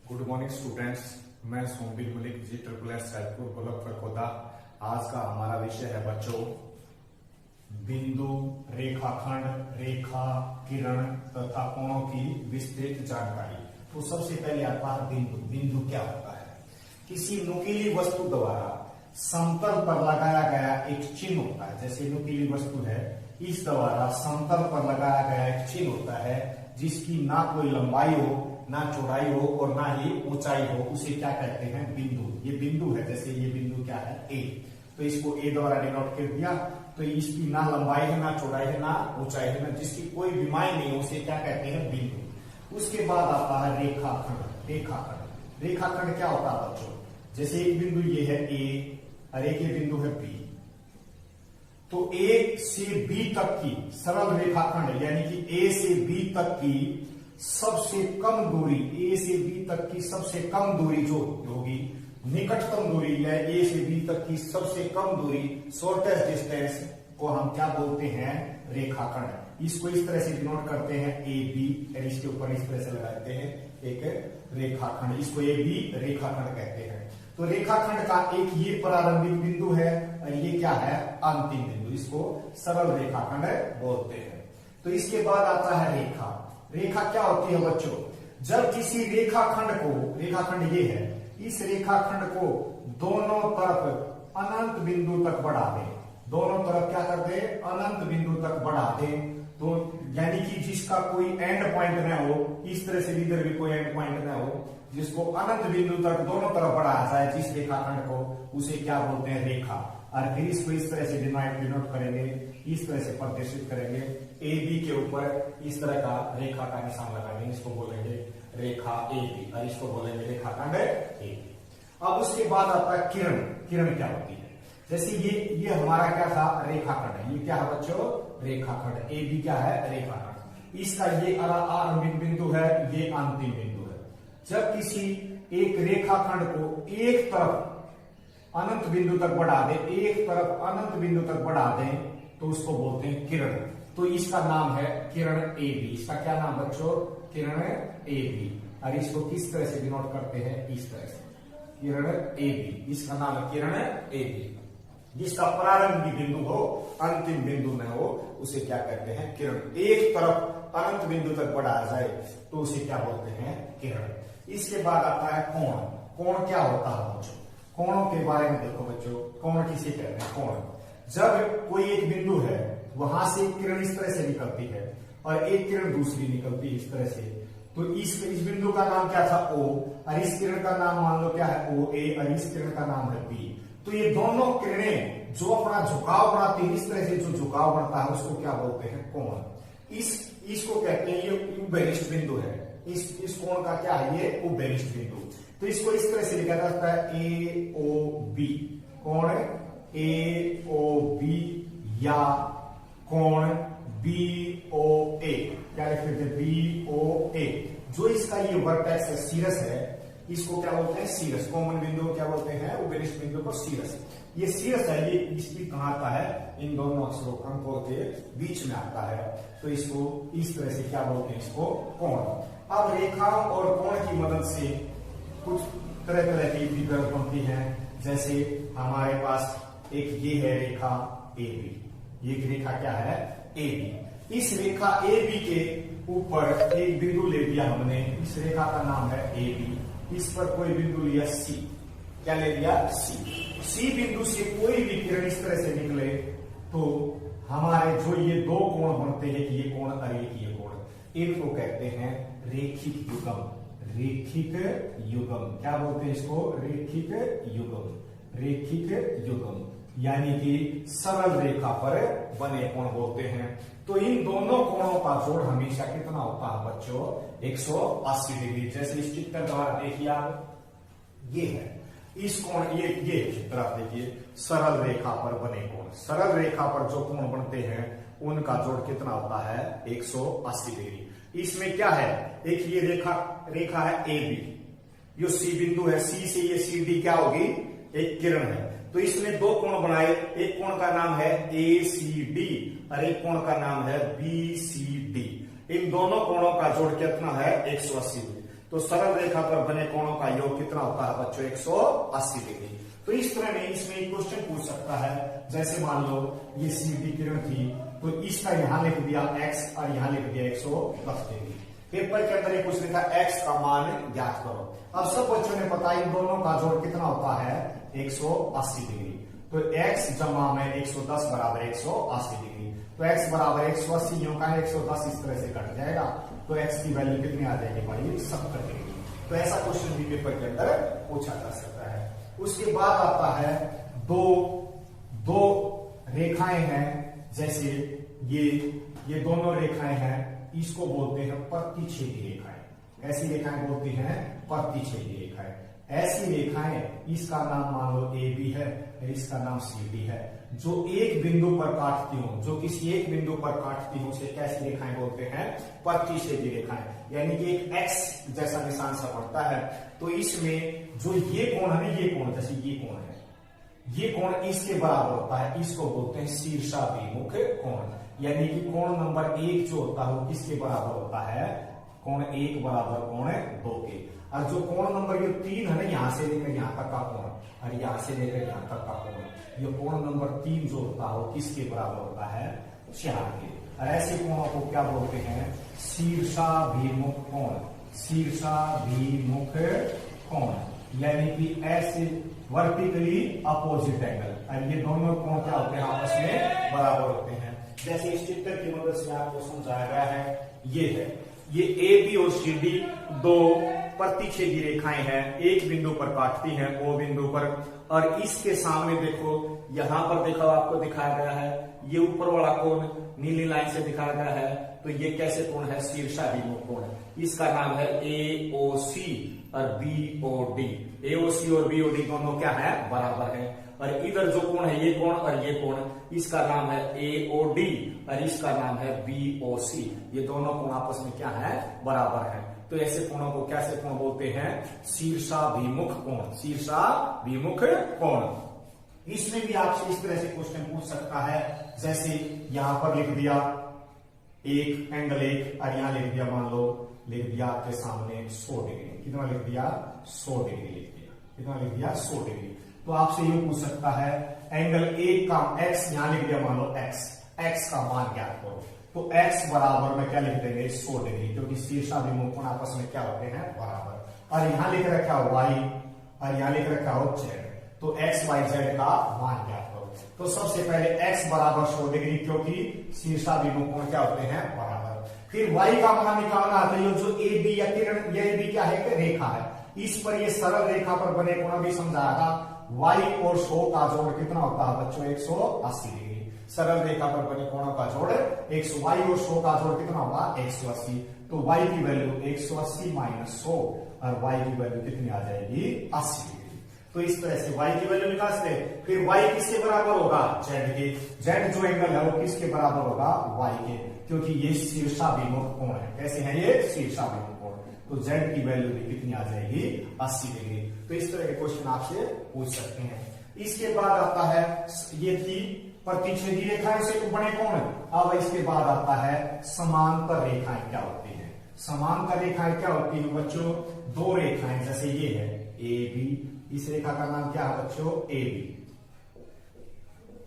Good morning students, मैं Somvir Malik ji triple S Saidpur block फरकोदा। आज का हमारा विषय है बच्चों बिंदु, रेखाखंड, रेखा, किरण तथा कोणों की विस्तृत जानकारी। तो सबसे पहले आता है बिंदु। बिंदु क्या होता है? किसी नुकीली वस्तु द्वारा समतल पर लगाया गया एक चिन्ह होता है। जैसे नुकीली वस्तु है, इस द्वारा समतल पर लगाया गया एक चिन्ह होता है जिसकी ना कोई लंबाई हो, ना चौड़ाई हो और ना ही ऊंचाई हो, उसे क्या कहते हैं? बिंदु। ये बिंदु है। जैसे ये बिंदु क्या है? ए। तो इसको ए द्वारा डिनोट कर दिया। तो इसकी ना लंबाई है, ना चौड़ाई है, ना ऊंचाई है, ना जिसकी कोई विमाएं नहीं हो, उसे क्या कहते हैं? बिंदु। उसके बाद आता है रेखाखंड। रेखाखंड रेखाखंड क्या होता है बच्चों? जैसे एक बिंदु ये है ए और एक ये बिंदु है बी। तो ए से बी तक की सरल रेखाखंड यानी कि ए से बी तक की सबसे कम दूरी, ए से बी तक की सबसे कम दूरी जो होगी, निकटतम दूरी या ए से बी तक की सबसे कम दूरी, शॉर्टेस्ट डिस्टेंस को हम क्या बोलते हैं? रेखाखंड। इसको इस तरह से डिनोट करते हैं ए बी, और इसके ऊपर इस तरह से लगाते हैं एक रेखाखंड। इसको ए बी रेखाखंड कहते हैं। तो रेखाखंड का एक ये प्रारंभिक बिंदु है और ये क्या है? अंतिम बिंदु। इसको सरल रेखाखंड बोलते हैं। तो इसके बाद आता है रेखा। रेखा क्या होती है बच्चों? जब किसी रेखाखंड को, रेखाखंड ये है, इस रेखाखंड को दोनों तरफ अनंत बिंदु तक बढ़ा दें। दोनों तरफ क्या कर दे? अनंत बिंदु तक बढ़ा दें। तो यानी कि जिसका कोई एंड पॉइंट न हो, इस तरह से इधर भी कोई एंड पॉइंट न हो, जिसको अनंत बिंदु तक दोनों तरफ बढ़ाया जाए जिस रेखाखंड को, उसे क्या बोलते हैं? रेखा। और फिर इसको इस तरह से डिनोट करेंगे, इस तरह से प्रदर्शित करेंगे। ए बी के ऊपर इस तरह का रेखा का निशान लगाएंगे, इसको बोलेंगे रेखा ए बी और इसको बोलेंगे रेखाखंड ए बी। अब उसके बाद आता है किरण। किरण क्या होती है? जैसे ये हमारा क्या था? रेखाखंड है। ये क्या है बच्चों? रेखाखंड। ए बी क्या है? रेखाखंड। इसका ये आरंभिक बिंदु है, ये अंतिम बिंदु है। जब किसी एक रेखाखंड को एक तरफ अनंत बिंदु तक बढ़ा दे, एक तरफ अनंत बिंदु तक बढ़ा दें, तो उसको बोलते हैं किरण। तो इसका नाम है किरण ए बी। इसका क्या नाम बच्चों? किरण ए बी। और इसको किस तरह से डिनोट करते हैं? इस तरह से, किरण ए बी। इसका नाम है किरण ए बी। जिसका प्रारंभिक बिंदु हो, अंतिम बिंदु न हो, उसे क्या कहते हैं? किरण। एक तरफ अनंत बिंदु तक बढ़ाया जाए तो उसे क्या बोलते हैं? किरण। इसके बाद आता है कोण। कोण क्या होता है बच्चों? कोणों के बारे में देखो बच्चों, कोण किसे कहते हैं? कोण, जब कोई एक बिंदु है, वहां से एक किरण इस तरह से निकलती है और एक किरण दूसरी निकलती है इस तरह से, तो इस बिंदु का नाम क्या था? ओ। और इस किरण का नाम मान लो क्या है? ओ ए। और इस किरण का नाम है बी। तो ये दोनों किरणें जो अपना झुकाव बनाती है, इस तरह से जो झुकाव बनता है, उसको क्या बोलते हैं? कोण। इसको कहते हैं, ये उभयनिष्ठ बिंदु है। इस कोण का क्या है? ये उभयनिष्ठ बिंदु। तो इसको इस तरह से लिखा जाता है ए ओ बी। कोण ए ओ बी या कोण बी ओ ए। क्या लिखते थे? बी ओ ए। जो इसका ये वर्टेक्स है, सीरस है, इसको क्या बोलते हैं? सीरस। कॉमन बिंदु को क्या बोलते हैं? उभयनिष्ठ बिंदु को सीरस। ये सीरस है, ये इसकी कहां आता है? इन दोनों अक्षरों अंकों के बीच में आता है। तो इसको इस तरह से क्या बोलते हैं? इसको कोण। अब रेखा और कोण की मदद से कुछ तरह तरह की फिगर बनती हैं। जैसे हमारे पास एक ये है रेखा ए बी। ये रेखा क्या है? A B. इस रेखा ए बी के ऊपर एक बिंदु ले लिया हमने, इस रेखा का नाम है ए बी। इस पर कोई बिंदु लिया सी। क्या ले लिया? सी। सी बिंदु से कोई भी किरण इस तरह से निकले तो हमारे जो ये दो कोण बनते हैं, कि ये कोण और ये कोण, इनको कहते हैं रेखिक युगम। रेखिक युगम क्या बोलते हैं इसको? रेखिक युगम। रेखिक युगम यानी कि सरल रेखा पर बने कोण बोलते हैं। तो इन दोनों कोणों का जोड़ हमेशा कितना होता है बच्चों? 180 डिग्री। जैसे इस चित्र द्वारा देखिए आप, ये है इस कोण, ये चित्र आप देखिए, सरल रेखा पर बने कोण। सरल रेखा पर जो कोण बनते हैं उनका जोड़ कितना होता है? 180 डिग्री। इसमें क्या है? एक ये रेखा है ए बी, जो सी बिंदु है, सी से ये सी डी क्या होगी? एक किरण है। तो इसमें दो कोण बनाए, एक कोण का नाम है ए सी डी और एक कोण का नाम है बी सी डी। इन दोनों कोणों का जोड़ कितना है? 180 डिग्री। तो सरल रेखा पर बने कोणों का योग कितना होता है बच्चों 180 डिग्री। तो इस तरह में इसमें एक क्वेश्चन पूछ सकता है, जैसे मान लो ये सीधी किरण थी तो इसका यहां लिख दिया x और यहां लिख दिया 110 डिग्री। पेपर के अंदर ये कुछ लिखा x का मान ज्ञात करो। अब सब बच्चों ने पता इन दोनों का जोड़ कितना होता है 180 डिग्री। तो x जमा में 110 बराबर 180 डिग्री। तो x बराबर 180 यूं का 110 इस तरह से कट जाएगा। तो x की वैल्यू कितनी आ जाएगी भाई 70 डिग्री। तो ऐसा क्वेश्चन भी पेपर के अंदर पूछा जा सकता है। उसके बाद आता है दो रेखाएं हैं, जैसे ये दोनों रेखाएं हैं, इसको बोलते हैं प्रतिच्छेदी रेखाएं। ऐसी रेखाएं बोलती हैं प्रतिच्छेदी रेखाएं। ऐसी रेखाएं, इसका नाम मान लो ए बी है और इसका नाम सी डी है, जो एक बिंदु पर काटती हूं, जो किसी एक बिंदु पर काटती हूं उसे कैसी रेखाएं बोलते हैं प्रतिच्छेदी रेखाएं। यानी कि एक एक्स जैसा निशान सा पड़ता है। तो इसमें जो ये कोण है ना, ये कोण जैसे ये कोण है, ये कोण इसके बराबर होता है, इसको बोलते हैं शीर्षाभिमुख कोण। यानी कि कोण नंबर 1 जो होता है वो किसके बराबर होता है, कोण 1 बराबर कोण 2 के। और जो कोण नंबर ये 3 है ना, यहां से लेकर यहां तक का कोण और यहां से लेकर यहां तक का कोण, ये कोण नंबर 3 जो होता है वो किसके बराबर होता है 4 के। और ऐसे कोणों को क्या बोलते हैं शीर्षाभिमुख कोण। शीर्षाभिमुख कोण यानी कि ऐसे वर्टिकली अपोजिट एंगल। और ये दोनों कोण क्या होते हैं आपस में बराबर होते हैं। जैसे इस चित्र की मदद से आपको समझाया गया है, ये है, ये ए बी और सी डी दो प्रतिच्छेदी रेखाएं हैं, एक बिंदु पर काटती हैं ओ बिंदु पर। और इसके सामने देखो, यहां पर देखो आपको दिखाया गया है, ये ऊपर वाला कोण नीली लाइन से दिखाया गया है। तो ये कैसे कोण है शीर्षाभिमुख कोण। इसका नाम है AOC और BOD। AOC और BOD दोनों क्या है बराबर है। और इधर जो कोण है ये कोण और ये कोण, इसका नाम है AOD और इसका नाम है BOC। ये दोनों कोण आपस में क्या है बराबर है। तो ऐसे कोणों को कैसे कोण बोलते हैं शीर्षाभिमुख कोण। शीर्षाभिमुख कोण। इसमें भी आपसे इस तरह से क्वेश्चन पूछ सकता है, जैसे यहां पर लिख दिया एक एंगल 1 और यहां लिख दिया, मान लो लिख दिया आपके सामने 100 डिग्री। कितना लिख दिया 100 डिग्री लिख दिया। कितना लिख दिया 100 डिग्री। तो आपसे ये पूछ सकता है एंगल 1 का x यहां लिख दिया, मान लो x का मान ज्ञात करो। तो x बराबर में क्या लिख देंगे 100 डिग्री, क्योंकि शीर्षाभिमुख कोण आपस में क्या होते हैं बराबर। और यहां लिख रखा हो y और यहां लिख रखा हो z। तो x y z का मान ज्ञात करो। तो सबसे पहले x बराबर 100 डिग्री, क्योंकि शीर्षाभिमुख कोण क्या होते हैं बराबर। फिर y का मान निकालना है, तो जो ए बी या किरण, ये भी क्या है कि रेखा है, इस पर ये सरल रेखा पर बने कोण भी समझाया था। y और 100 का जोड़ कितना होता है बच्चों 180 डिग्री। सरल रेखा पर बने कोणों का जोड़ 100, y और 100 का जोड़ कितना होगा 180। तो y की वैल्यू 180 माइनस 100 और y की वैल्यू कितनी आ जाएगी 80 डिग्री। तो इस तरह से y की वैल्यू निकाल सकते। फिर y किसके बराबर होगा z के। z जो एंगल है वो किसके बराबर होगा y के, क्योंकि ये शीर्षाभिमुख कोण है। कैसे है ये शीर्षाभिमुख कोण। तो z की वैल्यू भी कितनी आ जाएगी 80 डिग्री। तो इस तरह के क्वेश्चन आपसे पूछ सकते हैं। इसके बाद आता है, ये थी प्रतिच्छेदी रेखाएं से बने कोण। अब इसके बाद आता है समांतर रेखाएं क्या होती हैं। समांतर रेखाएं क्या होती हैं बच्चों, दो रेखाएं, जैसे ये है ए बी, इस रेखा का नाम क्या है बच्चों ए बी,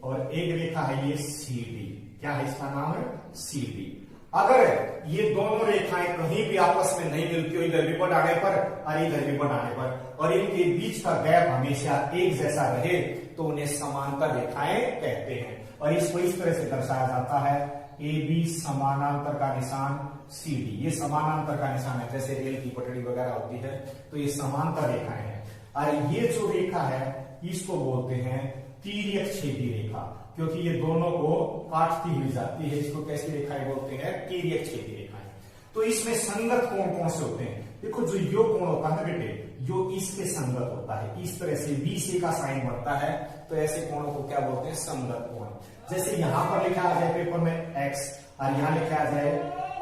और एक रेखा है ये सी डी। क्या है इसका नाम है सी डी। अगर ये दोनों रेखाएं कहीं भी आपस में नहीं मिलती हो, इधर भी बढ़ाने पर और इधर भी बढ़ाने पर, और इनके बीच का गैप हमेशा एक जैसा रहे, तो उन्हें समांतर रेखाएं कहते हैं। और इसको इस तरह से दर्शाया जाता है ए बी समानांतर का निशान सी डी। ये समानांतर का निशान है, जैसे रेल की पटड़ी वगैरह होती है, तो ये समांतर रेखाएं हैं। और ये जो रेखा है इसको बोलते हैं तिर्यक छेदी रेखा, क्योंकि ये दोनों को काटती हुई जाती है। इसको कैसी रेखाएं बोलते हैं तिर्यक छेदी रेखाएं। तो इसमें संगत कोण कौन से होते हैं, देखो जो यो कोण होता है बेटे, यो इसके संगत होता है। इस तरह से बी से का साइन बनता है, तो ऐसे कोणों को क्या बोलते हैं संगत कोण। जैसे यहां पर लिखा आ जाए पेपर में x और यहां लिखा आ जाए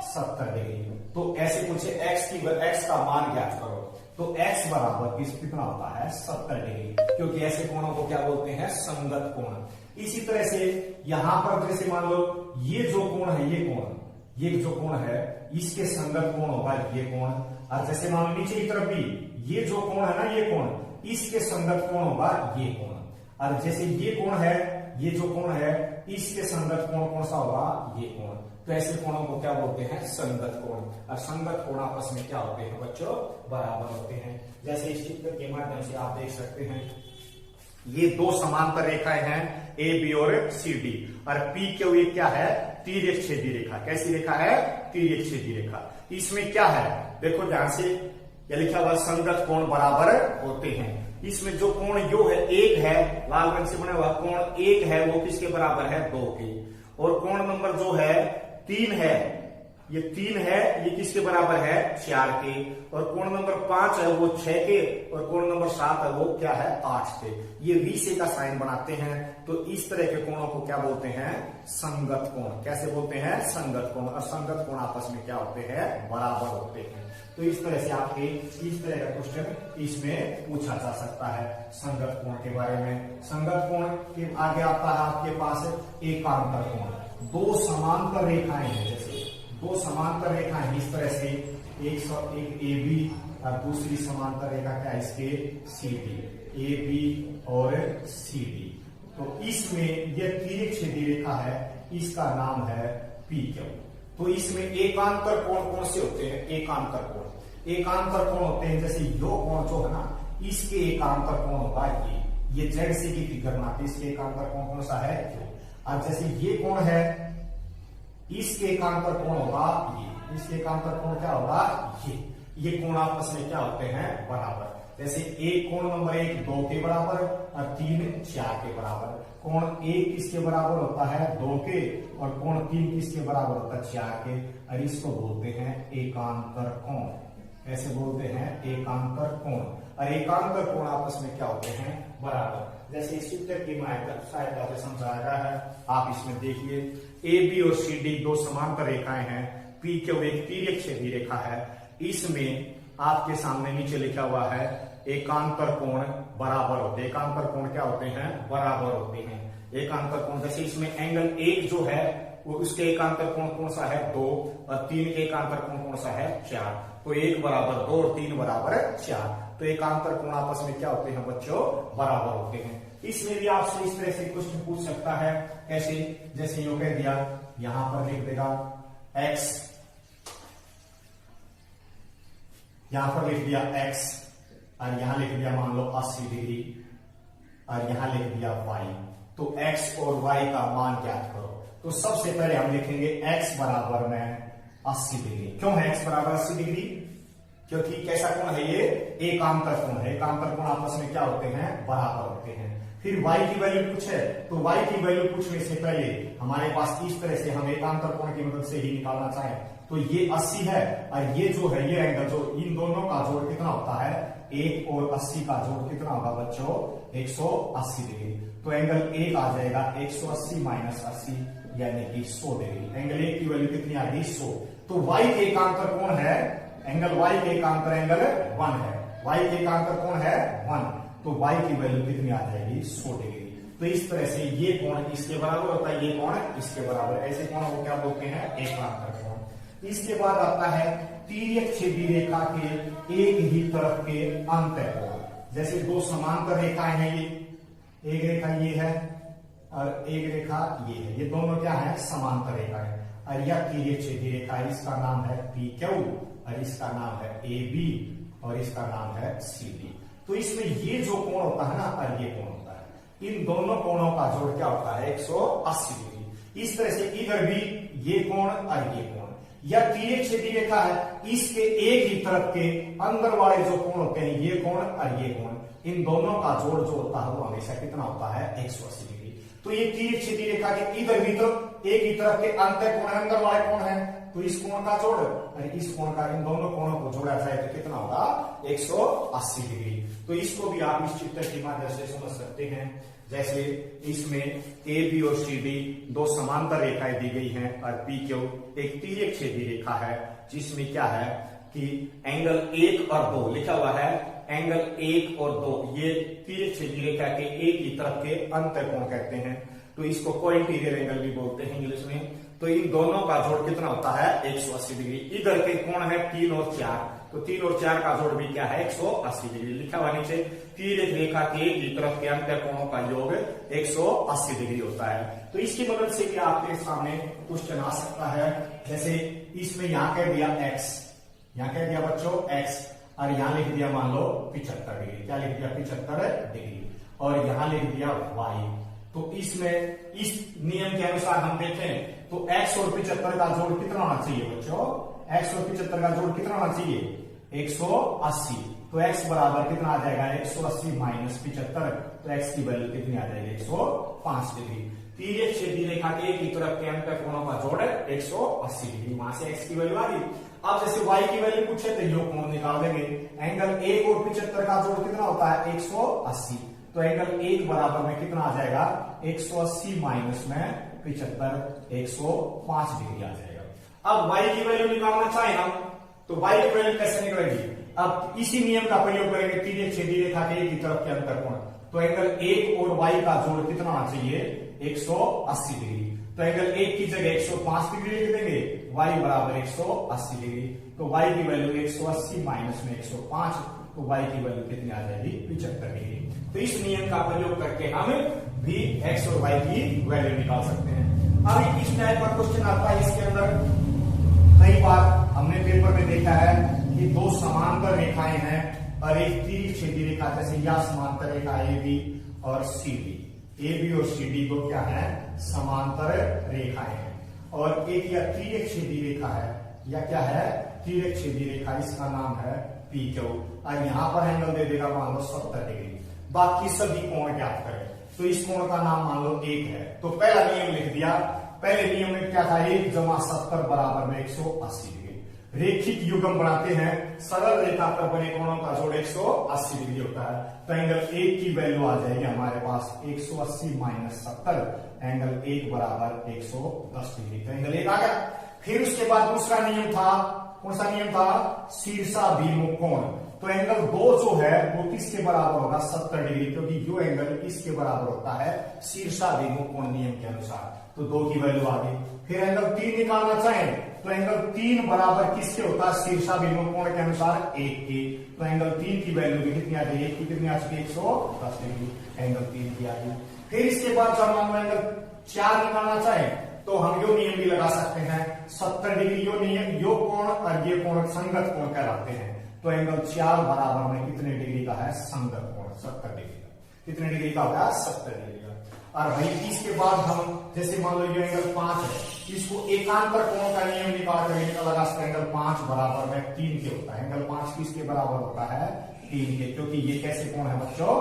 70 डिग्री, तो ऐसे पूछे x का मान ज्ञात करो, तो x बराबर कितना होता है 70 डिग्री, क्योंकि ऐसे कोणों को क्या बोलते हैं संगत कोण। इसी तरह से यहां पर जैसे मान लो ये जो कोण है, ये जो कोण है इसके संगत कोण होगा ये कोण, और जैसे मान लो नीचे की तरफ भी ये जो कोण है ना, ये कोण, इसके संगत कोण होगा ये कोण। और जैसे ये कोण है, ये जो कोण है, इसके संगत कोण कौन सा होगा, ये कोण। तो ऐसे कोणों को क्या बोलते हैं, संगत कोण। और संगत कोण आपस में क्या होते हैं बच्चों, बराबर होते हैं। जैसे इस चित्र के माध्यम से आप देख सकते हैं, ये दो समांतर रेखाएं हैं, ए बी और सी डी। और पी क्यू ये क्या है, तिर्यक-छेदी रेखा। कैसी रेखा है, तिर्यक-छेदी रेखा। इसमें क्या है, देखो ध्यान से, यह लिखा हुआ संगत कोण बराबर होते हैं। इसमें जो कोण यो है, एक है, लाल रंग से बना हुआ कोण एक है, वो किसके बराबर है, 2 के। और कोण नंबर जो है 3 है, ये 3 है, ये किसके बराबर है, 4 के। और कोण नंबर 5 है वो 6 के, और कोण नंबर 7 है वो क्या है, 8 के। ये वीसे का साइन बनाते हैं। तो इस तरह के कोणों को क्या बोलते हैं, संगत कोण। कैसे बोलते हैं, संगत कोण। और संगत कोण आपस में क्या होते हैं, बराबर होते हैं। तो इस तरह से आपके इस तरह का क्वेश्चन इसमें पूछा जा सकता है संगत कोण के बारे में। संगत कोण के आगे आता है आपके पास एकांतर कोण। दो समांतर रेखाएं हैं, जैसे दो समांतर रेखाएं इस तरह से, एक ए बी और दूसरी समांतर रेखा क्या है इसके, सी डी, ए बी और सी डी। तो इसमें यह तिर्यक-छेदी रेखा है, इसका नाम है पी क्यू। तो इसमें एकांतर कोण कौन से होते हैं, एकांतर कोण। एकांतर कोण होते हैं, जैसे यो कोण जो है ना, इसके एकांतर कोण होगा ये जेड सी की फिगर बनाते, इसके एकांतर कोण कौन सा है, क्यू। और जैसे ये कोण है, इसके एकांतर कोण होगा ये, इसके एकांतर कोण क्या होगा, ये कोण आपस में क्या होते हैं, बराबर। जैसे एक कोण नंबर 1 2 के बराबर और 3 4 के बराबर। कोण 1 किसके बराबर होता है, 2 के, और कोण 3 किसके बराबर होता है, 4 के। और इसको बोलते हैं एकांतर कोण। ऐसे बोलते हैं एकांतर कोण। और एकांतर कोण आपस में क्या होते हैं, बराबर। जैसे इस चित्र की सहायता से समझाया गया है, आप इसमें देखिए, ए बी और सी डी दो समांतर रेखाएं हैं, पी क्यू एक तिर्यक-छेदी रेखा है। इसमें आपके सामने नीचे लिखा हुआ है एकांतर कोण बराबर होते हैं। एकांतर कोण क्या होते हैं, बराबर होते हैं। एकांतर कोण जैसे इसमें एंगल 1 जो है वो उसके एकांतर कोण कौन सा है, 2, और 3 के एकांतर कोण कौन सा है, 4। तो 1 बराबर 2 और 3 बराबर 4। तो एकांतर कोण आपस में क्या होते हैं बच्चों, बराबर होते हैं। इसमें भी आपसे इस तरह से क्वेश्चन पूछ सकता है, कैसे, जैसे यो कह दिया, यहां पर लिख देगा x, यहां पर लिख दिया x, और यहां लिख दिया मान लो 80 डिग्री, और यहां लिख दिया y। तो x और y का मान ज्ञात करो। तो सबसे पहले हम लिखेंगे x बराबर में 80 डिग्री। क्यों है x बराबर 80 डिग्री, क्योंकि कैसा कोण है ये, एकांतर कोण है। एकांतर कोण आपस में क्या होते हैं, बराबर होते हैं। फिर y की वैल्यू पूछे, तो y की वैल्यू पूछने से पहले हमारे पास इस तरह से हम एकांतर कोण की मदद से ही निकालना चाहें, तो ये 80 है, और ये जो है ये एंगल, जो इन दोनों का जोड़ कितना होता है, 1 और 80 का जोड़ कितना होगा बच्चों, 180 डिग्री। तो एंगल 1 आ जाएगा 180 माइनस 80 यानी कि 100 डिग्री। एंगल 1 की वैल्यू कितनी आ गई, 100। तो y के एकांतर कोण है, एंगल y के एकांतर एंगल 1 है, y के एकांतर कोण है 1। तो y की वैल्यू कितनी आ जाएगी, 100 डिग्री। तो इस तरह से ये कोण इसके बराबर होता है, ये कोण इसके बराबर। ऐसे कोणों को क्या बोलते हैं, एकांतर कोण। इसके बाद आता है तिर्यक-छेदी रेखा के एक ही तरफ के अंतःकोण। जैसे दो समांतर रेखाएं हैं, ये एक रेखा ये है और एक रेखा ये है, ये दोनों क्या है, समांतर रेखाएं। और यह तिर्यक-छेदी रेखा है, इसका नाम है पी क्यू, और इसका नाम है ए बी, और इसका नाम है सी डी। तो इसमें ये जो कोण होता है ना, और ये कोण होता है, इन दोनों कोणों का जोड़ क्या होता है, 180 डिग्री। इस तरह से इधर भी ये कोण और ये कोण, यह तिर्यक-छेदी रेखा है, इसके एक ही तरफ के अंदर वाले जो कोण होते हैं, ये कोण और ये कोण, इन दोनों का जोड़ जो होता है वो हमेशा कितना होता है, 180 डिग्री। तो ये तिर्यक-छेदी रेखा के इधर भी तो एक ही तरफ के अंतःकोण अंदर वाले कोण है, तो इस कोण का जोड़ और इस कोण का, इन दोनों कोणों को जोड़ा जाए तो कितना होगा, 180 डिग्री। तो इसको भी आप इस चित्र के माध्यम से समझ सकते हैं। जैसे इसमें ए बी और सी डी दो समांतर रेखाएं दी गई हैं, और पी क्यू एक तिर्यक-छेदी रेखा है, जिसमें क्या है कि एंगल 1 और 2 लिखा हुआ है। एंगल 1 और 2 ये तिर्यक-छेदी रेखा के एक ही तरफ के अंतःकोण कहते हैं। तो इसको कोइंटीरियर एंगल भी बोलते हैं इंग्लिश में। तो इन दोनों का जोड़ कितना होता है, 180 डिग्री। इधर के कोण है 3 और 4, तो 3 और 4 का जोड़ भी क्या है 180 डिग्री। लिखा हुआ नीचे तिर्यक रेखा के एक तरफ के अंत कोणों का योग 180 डिग्री होता है। तो इसकी मदद से क्या आपके सामने क्वेश्चन आ सकता है, जैसे इसमें यहाँ कह दिया x, यहाँ कह दिया बच्चों x, और यहाँ लिख दिया मान लो 75 डिग्री, क्या लिख दिया 75 डिग्री, और यहाँ लिख दिया y। तो इसमें इस नियम के अनुसार हम देखें तो x और 75 का जोड़ कितना होना चाहिए बच्चों, x और 75 का जोड़ कितना होना चाहिए 180। तो x बराबर कितना आ जाएगा 180 माइनस 75, तो x की वैल्यू कितनी आ जाएगी 105 डिग्री। तिर्यक छेदी रेखा के एक ही तरफ के अंत कोणों का जोड़ 180 डिग्री, वहां से x की वैल्यू आ गई। अब जैसे y की वैल्यू पूछे तो योग कोण निकाल देंगे। एंगल 1 और 75 का जोड़ कितना होता है 180, तो एंगल 1 बराबर में कितना आ जाएगा 180 माइनस में 75, 105 डिग्री आ जाएगा। अब y की वैल्यू निकालना चाहे हम तो y की वैल्यू कैसे निकलेगी, अब इसी नियम का प्रयोग करेंगे तिर्यक छेदी रेखा के एक ही तरफ के अंतर कोण। तो एंगल 1 और y का जोड़ कितना आना चाहिए 180 डिग्री, तो एंगल 1 की जगह 105 डिग्री लिख देंगे, y बराबर 180 डिग्री। तो y की वैल्यू 180 माइनस में 105, तो y की वैल्यू कितनी आ जाएगी 75 डिग्री। तो इस नियम का प्रयोग करके हम भी x और y की वैल्यू निकाल सकते हैं। अब इस टाइप का क्वेश्चन आता है, इसके अंदर कई बार हमने पेपर में देखा है कि दो समांतर रेखाएं हैं और एक तिर्यक छेदी रेखा, जैसे यह समांतर रेखा AB और CD, AB और CD दो क्या है समांतर रेखाएं हैं, और एक यह तिर्यक छेदी रेखा है, या क्या है तिर्यक छेदी रेखा, इसका नाम है PQ, और यहां पर एंगल दे देगा मान लो 70 डिग्री। बाकी सभी कोण ज्ञात करें, तो इस कोण का नाम मान लो 1 है। तो पहला नियम लिख दिया, पहले नियम में क्या था 1 जमा 70 बराबर में 180 डिग्री। रेखिक युग्म बनाते हैं, सरल रेखा पर बने कोणों का जोड़ 180 डिग्री होता है। तो एंगल 1 की वैल्यू आ जाएगी हमारे पास 180 माइनस 70, एंगल 1 बराबर 110 डिग्री, तो एंगल 1 आ गया। फिर उसके बाद दूसरा नियम था, कौन सा नियम था शीर्षाभिमुख कोण। तो एंगल 2 जो है वो किसके बराबर होगा 70 डिग्री, क्योंकि जो एंगल किसके बराबर होता है शीर्षाभिमुख कोण नियम के अनुसार। तो 2 की वैल्यू आ गई। फिर एंगल 3 निकालना चाहें तो एंगल 3 बराबर किसके होता है शीर्षाभिमुख कोण के अनुसार 1 के। तो एंगल 3 की वैल्यू भी कितनी आ जाएगी, 1 की कितनी आ चुकी 110 डिग्री, एंगल 3 की आ गई। फिर इसके बाद जब हम एंगल 4 निकालना चाहें तो हम यो नियम भी लगा सकते हैं, 70 डिग्री यो नियम, यो कोण और ये कोण संगत कोण कहलाते हैं। तो एंगल 4 बराबर में कितने डिग्री का है संगत कोण 70 डिग्री का। कितने डिग्री का होगा 70 डिग्री का। और भाई इसके बाद हम जैसे मान लो ये एंगल 5 है, इसको एकांतर कोण का नियम निकाल कर लगा सकते हैं, एंगल 5 बराबर में 3 के होता है। एंगल 5 किसके बराबर होता है 3 के, क्योंकि ये कैसे कोण है बच्चों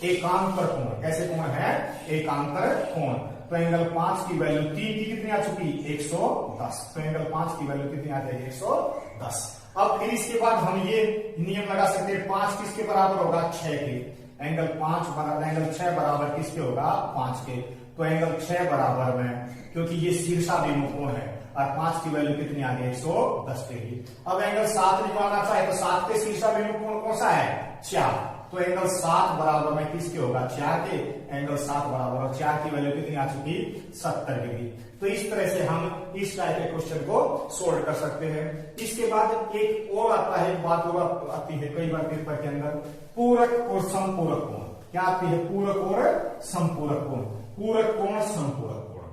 एकांतर कोण। कैसे कोण है एकांतर कोण। तो एंगल 5 की वैल्यू 3 की कितनी आ चुकी 110, तो एंगल 5 की वैल्यू कितनी आ जाएगी 110। अब फिर इसके बाद हम ये नियम लगा सकते हैं 5 किसके बराबर होगा 6 के। एंगल 5 बराबर एंगल 6 बराबर किसके होगा 5 के। तो एंगल 6 बराबर में, क्योंकि ये शीर्षाभिमुख कोण है, और 5 की वैल्यू कितनी आ गई 110 डिग्री। अब एंगल 7 निकालना चाहे तो 7 के शीर्षाभिमुख कोण कौन सा है 4। तो एंगल 7 बराबर में किसके होगा 4 के। एंगल 7 बराबर और 4 की वैल्यू कितनी आ चुकी 70 डिग्री। तो इस तरह से हम इस टाइप के क्वेश्चन को सोल्व कर सकते हैं। इसके बाद एक और आता है, बात और आती है कई बार पेपर के अंदर, पूरक और संपूरक कोण। क्या आती है पूरक और संपूरक कोण। पूरक कोण संपूरक कोण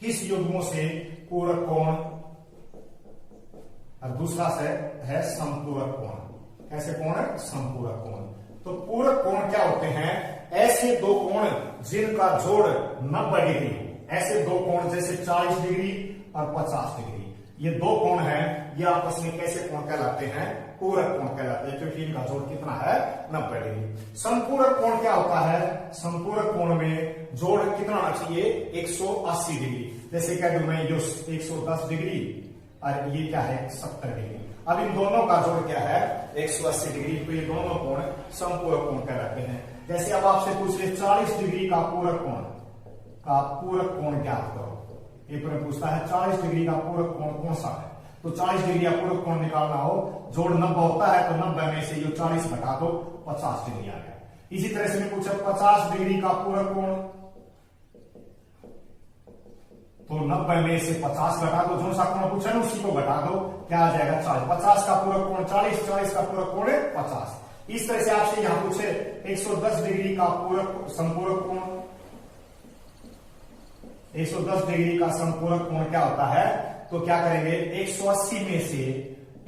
किस युग्मों से पूरक कोण और दूसरा से है संपूरक कोण। कैसे कोण है संपूरक कोण। तो पूरक कोण क्या होते हैं, ऐसे दो कोण जिनका जोड़ 90 डिग्री। ऐसे दो कोण जैसे 40 डिग्री और 50 डिग्री, ये दो कोण हैं, ये आपस में कैसे कोण कहलाते हैं पूरक कोण कहलाते हैं, क्योंकि इनका जोड़ कितना है 90 डिग्री। संपूरक कोण क्या होता है, संपूरक कोण में जोड़ कितना होना चाहिए 180 डिग्री। जैसे कह दूं मैं जो 110 डिग्री और ये क्या है 70 डिग्री। अब इन दोनों का जोड़ क्या है 180 डिग्री, तो ये दोनों कोण संपूरक कोण कहलाते हैं। जैसे अब आपसे पूछ रहे 40 डिग्री का पूरक कोण क्या करो, पेपर में पूछता है 40 डिग्री का पूरक कोण कौन सा है। तो 40 डिग्री का पूरक कोण निकालना हो, जोड़ 90 होता है, तो 90 में से जो 40 घटा दो 50 डिग्री आ गया। इसी तरह से मैं पूछा 50 डिग्री का पूरक कोण, तो 90 में से 50 घटा दो, जो सा कोण पूछा ना उसी को घटा दो, क्या आ जाएगा 40। 50 का पूरक कोण 40, 40 का पूरक कोण 50। इस तरह से आपसे यहां पूछे 110 डिग्री का पूरक संपूरक कोण, 110 डिग्री का संपूरक कोण क्या होता है, तो क्या करेंगे 180 में से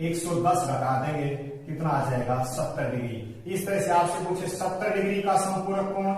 110 घटा देंगे, कितना आ जाएगा 70 डिग्री। इस तरह से आपसे पूछे 70 डिग्री का संपूरक कोण,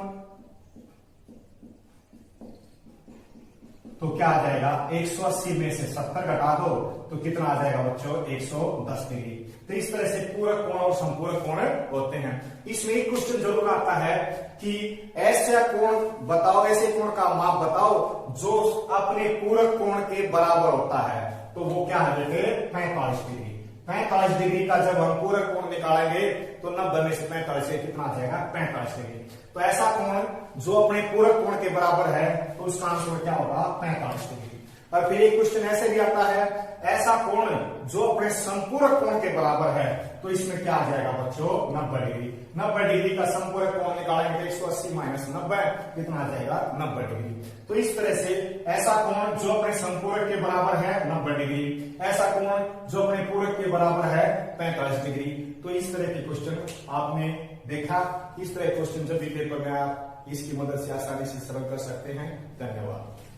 तो क्या आ जाएगा 180 में से 70 घटा दो तो कितना आ जाएगा बच्चों 110 डिग्री। तो इस तरह से पूरक कोण और संपूरक कोण होते हैं। इसमें एक क्वेश्चन जरूर आता है कि ऐसा कोण बताओ, ऐसे कोण का माप बताओ जो अपने पूरक कोण के बराबर होता है, तो वो क्या है बेटे 45 डिग्री। 45 डिग्री का जब हम पूरक कोण निकालेंगे तो 90 में से 45 से कितना आ जाएगा 45 डिग्री। तो ऐसा कोण जो अपने पूरक कोण के बराबर है तो उसका आंसर क्या होगा 45 डिग्री। और फिर एक क्वेश्चन ऐसे भी आता है, ऐसा कोण जो अपने संपूरक कोण के बराबर है, तो इसमें क्या आ जाएगा बच्चों 90 डिग्री। 90 डिग्री का संपूरक कोण निकालेंगे तो 180 माइनस 90 कितना आ जाएगा 90 डिग्री। तो इस तरह से ऐसा कोण जो अपने संपूरक के बराबर है 90 डिग्री, ऐसा कोण जो अपने पूरक के बराबर है 45 डिग्री। तो इस तरह के क्वेश्चन आपने देखा। इस तरह क्वेश्चन जब भी पेपर में आप इसकी मदद से आसानी से सरल कर सकते हैं। धन्यवाद।